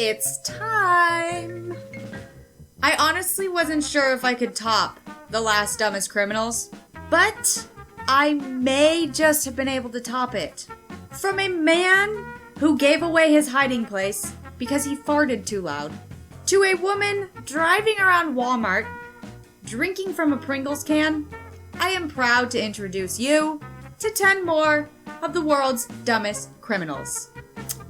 It's time! I honestly wasn't sure if I could top The Last Dumbest Criminals, but I may just have been able to top it. From a man who gave away his hiding place because he farted too loud, to a woman driving around Walmart, drinking from a Pringles can, I am proud to introduce you to 10 more of the world's dumbest criminals.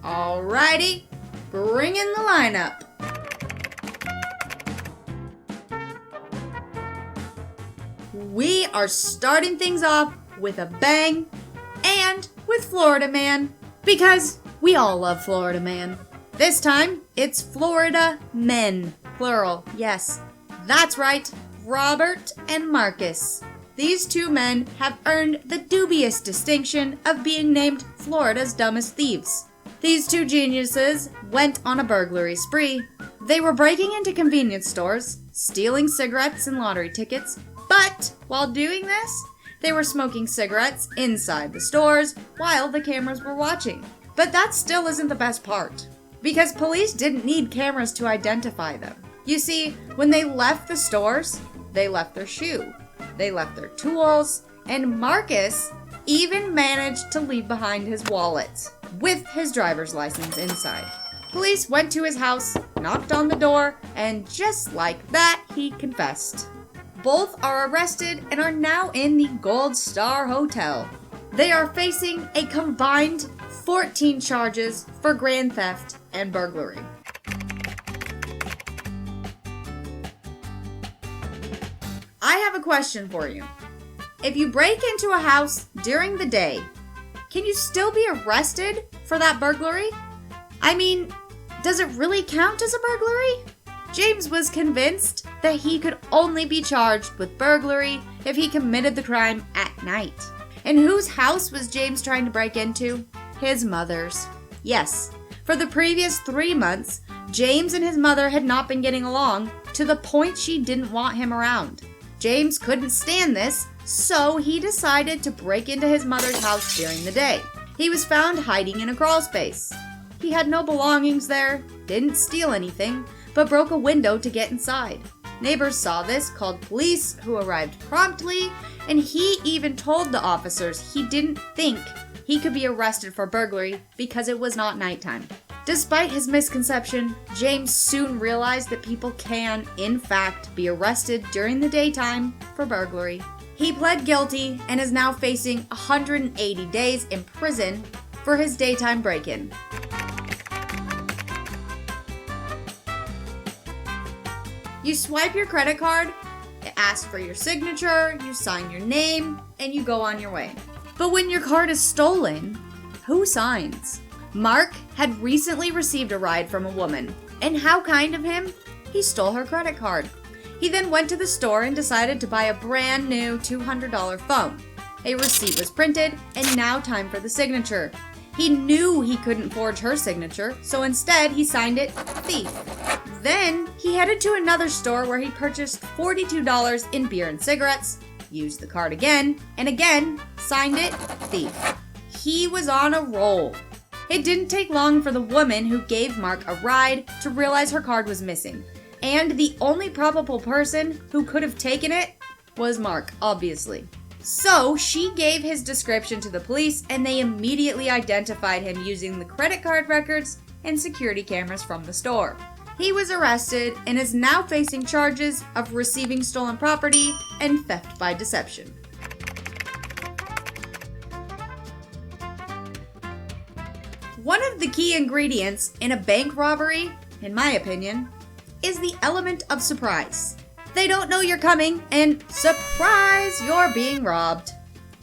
Alrighty, bring in the lineup. We are starting things off with a bang and with Florida Man, because we all love Florida Man. This time, it's Florida Men, plural, yes. That's right, Robert and Marcus. These two men have earned the dubious distinction of being named Florida's dumbest thieves. These two geniuses went on a burglary spree. They were breaking into convenience stores, stealing cigarettes and lottery tickets, but while doing this, they were smoking cigarettes inside the stores while the cameras were watching. But that still isn't the best part, because police didn't need cameras to identify them. You see, when they left the stores, they left their shoe, they left their tools, and Marcus even managed to leave behind his wallet with his driver's license inside. Police went to his house, knocked on the door, and just like that, he confessed. Both are arrested and are now in the Gold Star Hotel. They are facing a combined 14 charges for grand theft and burglary. I have a question for you. If you break into a house during the day, can you still be arrested for that burglary? I mean, does it really count as a burglary? James was convinced that he could only be charged with burglary if he committed the crime at night. And whose house was James trying to break into? His mother's. Yes, for the previous 3 months, James and his mother had not been getting along to the point she didn't want him around. James couldn't stand this, so he decided to break into his mother's house during the day. He was found hiding in a crawl space. He had no belongings there, didn't steal anything, but broke a window to get inside. Neighbors saw this, called police, who arrived promptly, and he even told the officers he didn't think he could be arrested for burglary because it was not nighttime. Despite his misconception, James soon realized that people can, in fact, be arrested during the daytime for burglary. He pled guilty and is now facing 180 days in prison for his daytime break-in. You swipe your credit card, it asks for your signature, you sign your name, and you go on your way. But when your card is stolen, who signs? Mark had recently received a ride from a woman, and how kind of him, he stole her credit card. He then went to the store and decided to buy a brand new $200 phone. A receipt was printed, and now time for the signature. He knew he couldn't forge her signature, so instead he signed it Thief. Then he headed to another store where he purchased $42 in beer and cigarettes, used the card again, and again signed it Thief. He was on a roll. It didn't take long for the woman who gave Mark a ride to realize her card was missing. And the only probable person who could have taken it was Mark, obviously. So she gave his description to the police, and they immediately identified him using the credit card records and security cameras from the store. He was arrested and is now facing charges of receiving stolen property and theft by deception. One of the key ingredients in a bank robbery, in my opinion, is the element of surprise. They don't know you're coming, and surprise, you're being robbed.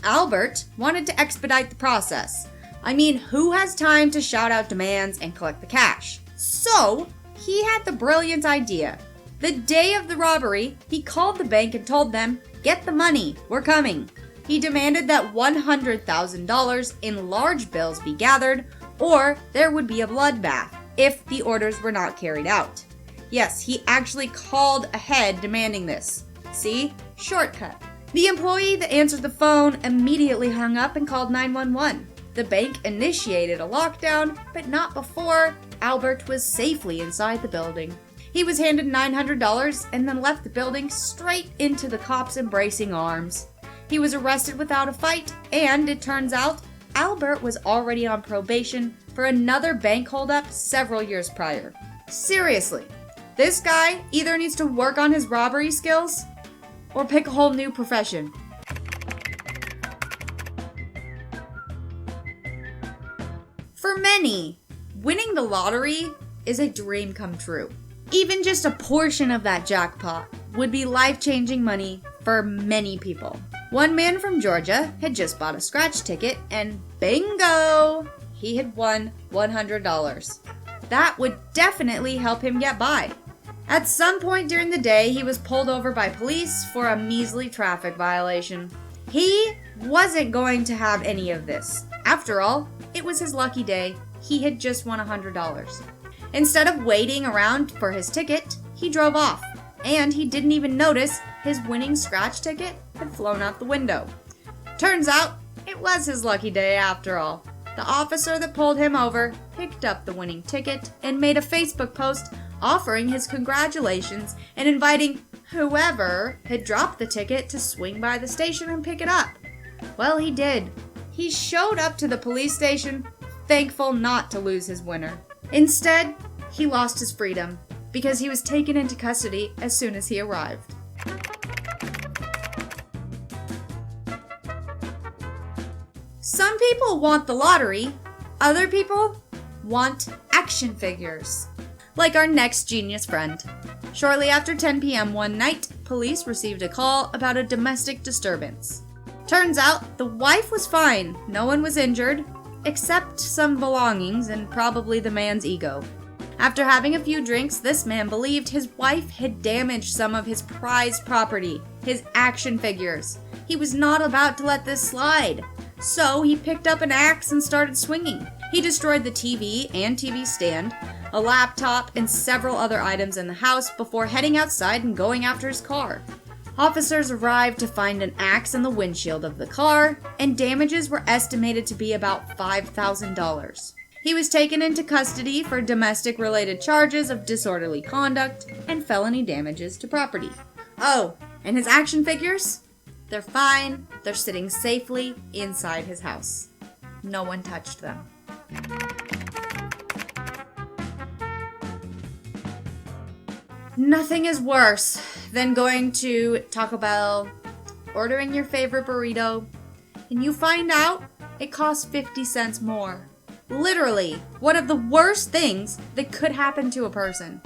Albert wanted to expedite the process. I mean, who has time to shout out demands and collect the cash? So, he had the brilliant idea. The day of the robbery, he called the bank and told them, "Get the money, we're coming." He demanded that $100,000 in large bills be gathered, or there would be a bloodbath if the orders were not carried out. Yes, he actually called ahead demanding this. See? Shortcut. The employee that answered the phone immediately hung up and called 911. The bank initiated a lockdown, but not before Albert was safely inside the building. He was handed $900 and then left the building straight into the cops' embracing arms. He was arrested without a fight, and it turns out Albert was already on probation for another bank holdup several years prior. Seriously, this guy either needs to work on his robbery skills or pick a whole new profession. For many, winning the lottery is a dream come true. Even just a portion of that jackpot would be life-changing money for many people. One man from Georgia had just bought a scratch ticket and bingo! He had won $100. That would definitely help him get by. At some point during the day, he was pulled over by police for a measly traffic violation. He wasn't going to have any of this. After all, it was his lucky day. He had just won $100. Instead of waiting around for his ticket, he drove off, and he didn't even notice his winning scratch ticket had flown out the window. Turns out, it was his lucky day after all. The officer that pulled him over picked up the winning ticket and made a Facebook post offering his congratulations and inviting whoever had dropped the ticket to swing by the station and pick it up. Well, he did. He showed up to the police station, thankful not to lose his winner. Instead, he lost his freedom because he was taken into custody as soon as he arrived. Some people want the lottery, other people want action figures. Like our next genius friend. Shortly after 10 p.m. one night, police received a call about a domestic disturbance. Turns out, the wife was fine, no one was injured, except some belongings and probably the man's ego. After having a few drinks, this man believed his wife had damaged some of his prized property, his action figures. He was not about to let this slide. So he picked up an axe and started swinging. He destroyed the TV and TV stand, a laptop, and several other items in the house before heading outside and going after his car. Officers arrived to find an axe in the windshield of the car, and damages were estimated to be about $5,000. He was taken into custody for domestic-related charges of disorderly conduct and felony damages to property. Oh, and his action figures? They're fine. They're sitting safely inside his house. No one touched them. Nothing is worse than going to Taco Bell, ordering your favorite burrito, and you find out it costs 50 cents more. Literally, one of the worst things that could happen to a person.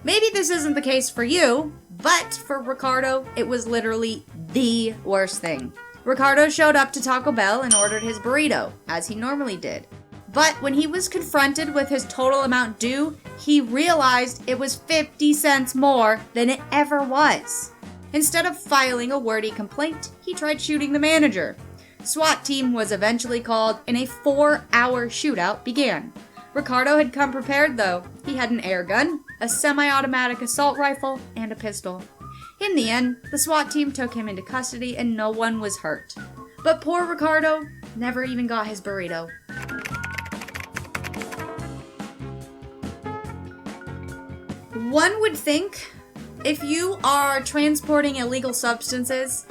Maybe this isn't the case for you, but for Ricardo, it was literally the worst thing. Ricardo showed up to Taco Bell and ordered his burrito, as he normally did. But when he was confronted with his total amount due, he realized it was 50 cents more than it ever was. Instead of filing a wordy complaint, he tried shooting the manager. SWAT team was eventually called and a 4-hour shootout began. Ricardo had come prepared though. He had an air gun, a semi-automatic assault rifle, and a pistol. In the end, the SWAT team took him into custody and no one was hurt. But poor Ricardo never even got his burrito. One would think if you are transporting illegal substances,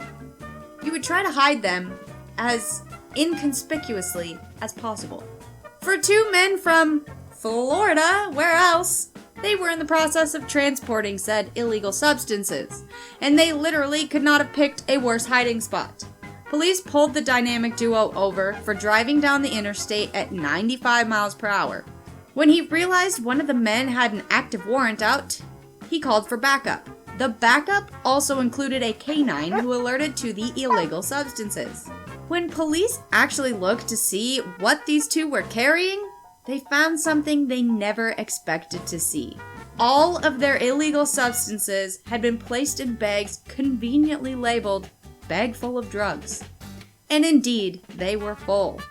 you would try to hide them as inconspicuously as possible. For two men from Florida, where else? They were in the process of transporting said illegal substances, and they literally could not have picked a worse hiding spot. Police pulled the dynamic duo over for driving down the interstate at 95 miles per hour. When he realized one of the men had an active warrant out, he called for backup. The backup also included a canine who alerted to the illegal substances. When police actually looked to see what these two were carrying, they found something they never expected to see. All of their illegal substances had been placed in bags conveniently labeled "bag full of drugs." And indeed, they were full.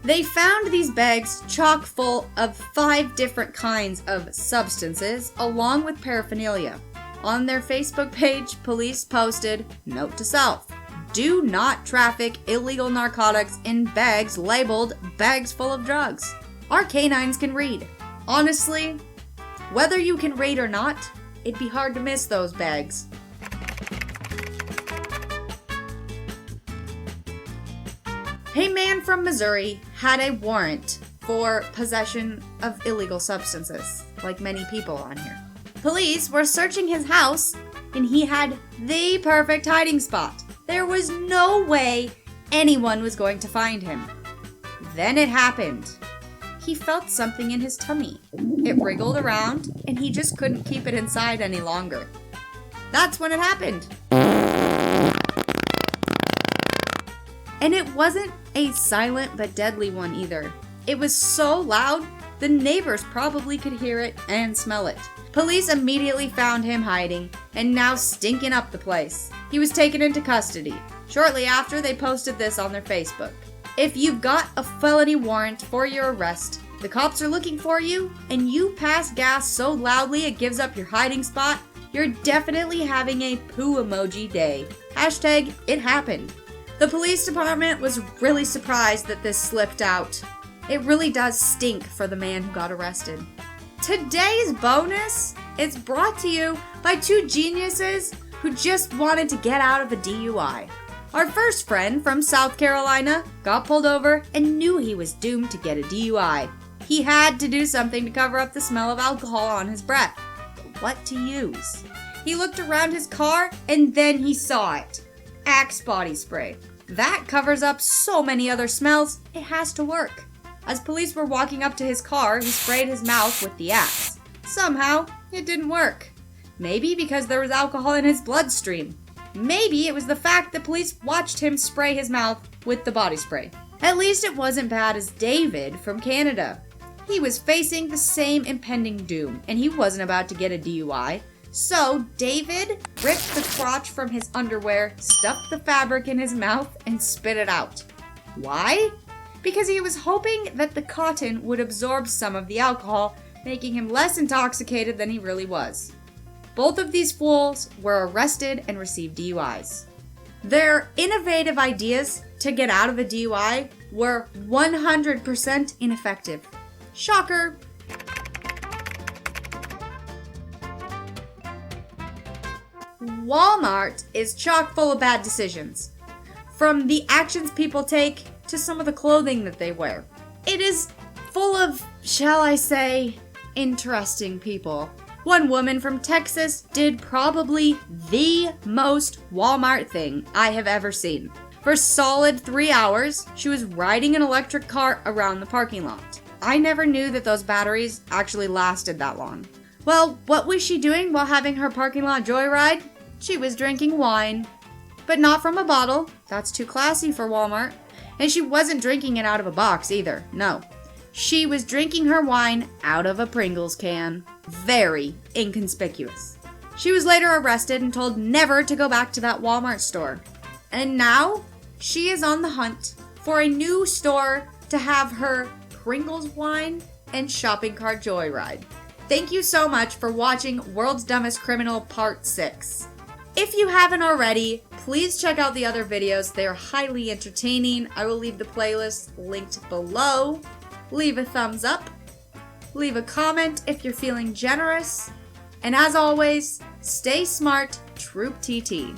They found these bags chock full of 5 different kinds of substances, along with paraphernalia. On their Facebook page, police posted, "Note to self, do not traffic illegal narcotics in bags labeled bags full of drugs." Our canines can read. Honestly, whether you can rate or not, it'd be hard to miss those bags. A man from Missouri had a warrant for possession of illegal substances, like many people on here. Police were searching his house, and he had the perfect hiding spot. There was no way anyone was going to find him. Then it happened. He felt something in his tummy. It wriggled around, and he just couldn't keep it inside any longer. That's when it happened. And it wasn't a silent but deadly one either. It was so loud, the neighbors probably could hear it and smell it. Police immediately found him hiding and now stinking up the place. He was taken into custody. Shortly after, they posted this on their Facebook. If you've got a felony warrant for your arrest, the cops are looking for you, and you pass gas so loudly it gives up your hiding spot, you're definitely having a poo emoji day. Hashtag it happened. The police department was really surprised that this slipped out. It really does stink for the man who got arrested. Today's bonus is brought to you by two geniuses who just wanted to get out of a DUI. Our first friend from South Carolina got pulled over and knew he was doomed to get a DUI. He had to do something to cover up the smell of alcohol on his breath. But what to use? He looked around his car and then he saw it. Axe body spray. That covers up so many other smells, it has to work. As police were walking up to his car, he sprayed his mouth with the axe. Somehow, it didn't work. Maybe because there was alcohol in his bloodstream. Maybe it was the fact that police watched him spray his mouth with the body spray. At least it wasn't bad as David from Canada. He was facing the same impending doom, and he wasn't about to get a DUI. So David ripped the crotch from his underwear, stuffed the fabric in his mouth, and spit it out. Why? Because he was hoping that the cotton would absorb some of the alcohol, making him less intoxicated than he really was. Both of these fools were arrested and received DUIs. Their innovative ideas to get out of a DUI were 100% ineffective. Shocker! Walmart is chock full of bad decisions. From the actions people take to some of the clothing that they wear. It is full of, shall I say, interesting people. One woman from Texas did probably the most Walmart thing I have ever seen. For solid 3 hours, she was riding an electric cart around the parking lot. I never knew that those batteries actually lasted that long. Well, what was she doing while having her parking lot joyride? She was drinking wine. But not from a bottle. That's too classy for Walmart. And she wasn't drinking it out of a box either. No. She was drinking her wine out of a Pringles can. Very inconspicuous. She was later arrested and told never to go back to that Walmart store. And now, she is on the hunt for a new store to have her Pringles wine and shopping cart joyride. Thank you so much for watching World's Dumbest Criminal Part 6. If you haven't already, please check out the other videos. They are highly entertaining. I will leave the playlist linked below. Leave a thumbs up. Leave a comment if you're feeling generous. And as always, stay smart, Troop TT.